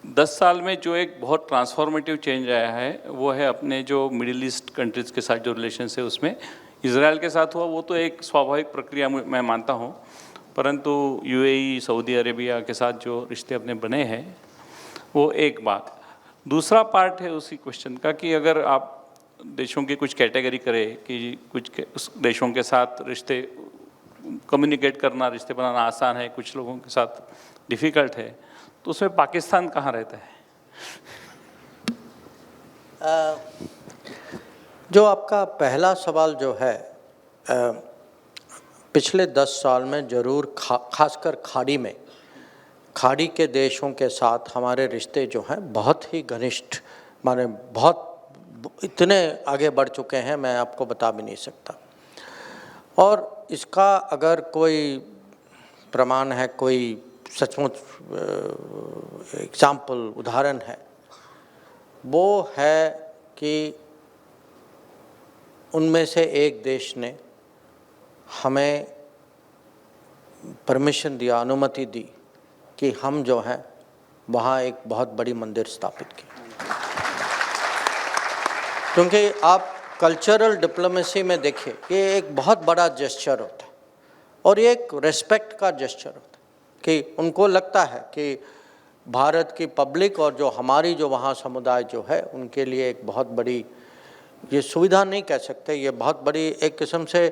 10 साल में जो एक बहुत ट्रांसफॉर्मेटिव चेंज आया है वो है अपने जो मिडिल ईस्ट कंट्रीज़ के साथ जो रिलेशन है उसमें। इज़राइल के साथ हुआ वो तो एक स्वाभाविक प्रक्रिया मैं मानता हूँ, परंतु यूएई, सऊदी अरेबिया के साथ जो रिश्ते अपने बने हैं वो एक बात। दूसरा पार्ट है उसी क्वेश्चन का कि अगर आप देशों की कुछ कैटेगरी करें कि कुछ उस देशों के साथ रिश्ते कम्युनिकेट करना, रिश्ते बनाना आसान है, कुछ लोगों के साथ डिफ़िकल्ट है, तो उसमें पाकिस्तान कहाँ रहता है? जो आपका पहला सवाल जो है, पिछले 10 साल में ज़रूर खासकर खाड़ी के देशों के साथ हमारे रिश्ते जो हैं बहुत ही घनिष्ठ, माने बहुत इतने आगे बढ़ चुके हैं मैं आपको बता भी नहीं सकता। और इसका अगर कोई प्रमाण है, कोई सचमुच एग्जाम्पल, उदाहरण है, वो है कि उनमें से एक देश ने हमें परमिशन दिया, अनुमति दी कि हम जो हैं वहाँ एक बहुत बड़ी मंदिर स्थापित की। क्योंकि आप कल्चरल डिप्लोमेसी में देखिए, ये एक बहुत बड़ा जेस्चर होता है और ये एक रेस्पेक्ट का जेस्चर होता है कि उनको लगता है कि भारत की पब्लिक और जो हमारी जो वहाँ समुदाय जो है उनके लिए एक बहुत बड़ी, ये सुविधा नहीं कह सकते, ये बहुत बड़ी एक किस्म से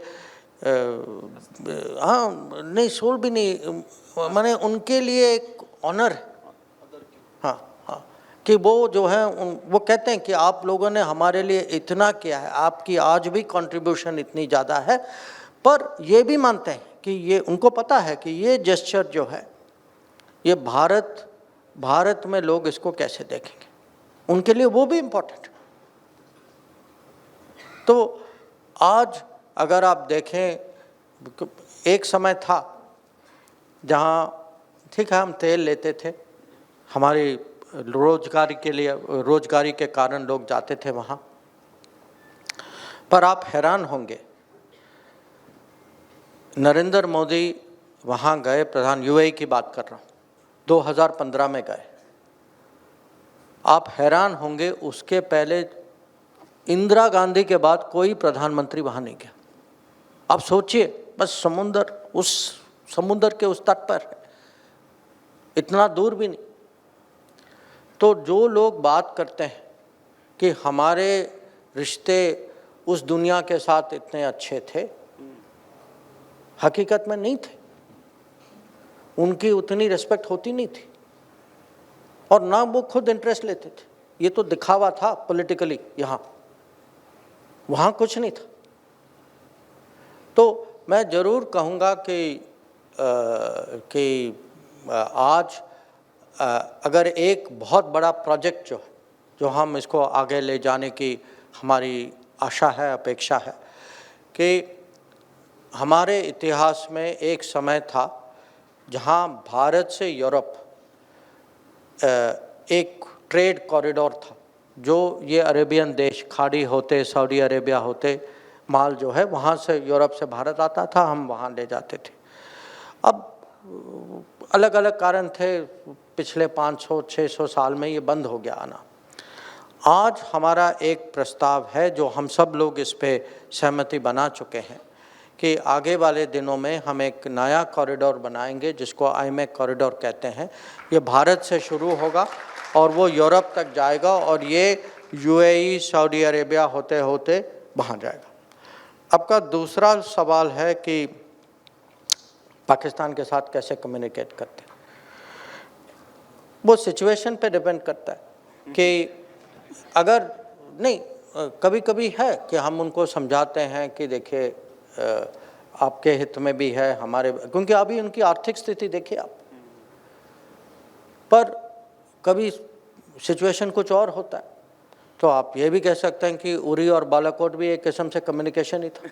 हाँ नहीं सोल भी नहीं, माने उनके लिए एक ऑनर है। हाँ हाँ, कि वो जो है वो कहते हैं कि आप लोगों ने हमारे लिए इतना किया है, आपकी आज भी कंट्रीब्यूशन इतनी ज़्यादा है, पर ये भी मानते हैं कि ये उनको पता है कि ये जेस्चर जो है ये भारत में लोग इसको कैसे देखेंगे, उनके लिए वो भी इम्पोर्टेंट। तो आज अगर आप देखें, एक समय था जहाँ ठीक है हम तेल लेते थे, हमारी रोजगारी के लिए, रोजगारी के कारण लोग जाते थे वहाँ, पर आप हैरान होंगे, नरेंद्र मोदी वहाँ गए, प्रधान, यूएई की बात कर रहा हूँ, 2015 में गए। आप हैरान होंगे, उसके पहले इंदिरा गांधी के बाद कोई प्रधानमंत्री वहाँ नहीं गया। आप सोचिए, बस समुद्र के उस तट पर है, इतना दूर भी नहीं। तो जो लोग बात करते हैं कि हमारे रिश्ते उस दुनिया के साथ इतने अच्छे थे, हकीकत में नहीं थे, उनकी उतनी रिस्पेक्ट होती नहीं थी और ना वो खुद इंटरेस्ट लेते थे। ये तो दिखावा था पॉलिटिकली, वहाँ कुछ नहीं था। तो मैं ज़रूर कहूँगा कि आज अगर एक बहुत बड़ा प्रोजेक्ट जो हम इसको आगे ले जाने की हमारी आशा है, अपेक्षा है, कि हमारे इतिहास में एक समय था जहाँ भारत से यूरोप एक ट्रेड कॉरिडोर था, जो ये अरेबियन देश, खाड़ी होते, सऊदी अरेबिया होते, माल जो है वहाँ से यूरोप से भारत आता था, हम वहाँ ले जाते थे। अब अलग अलग कारण थे, पिछले 500-600 साल में ये बंद हो गया आना। आज हमारा एक प्रस्ताव है जो हम सब लोग इस पे सहमति बना चुके हैं कि आगे वाले दिनों में हम एक नया कॉरिडोर बनाएंगे जिसको आईमेक कॉरिडोर कहते हैं। ये भारत से शुरू होगा और वो यूरोप तक जाएगा और ये यूएई, सऊदी अरेबिया होते होते वहाँ जाएगा। आपका दूसरा सवाल है कि पाकिस्तान के साथ कैसे कम्युनिकेट करते हैं। वो सिचुएशन पे डिपेंड करता है कि अगर नहीं, कभी कभी है कि हम उनको समझाते हैं कि देखिए आपके हित में भी है हमारे, क्योंकि अभी उनकी आर्थिक स्थिति देखिए आप, पर कभी सिचुएशन कुछ और होता है। तो आप ये भी कह सकते हैं कि उरी और बालाकोट भी एक किस्म से कम्युनिकेशन ही था।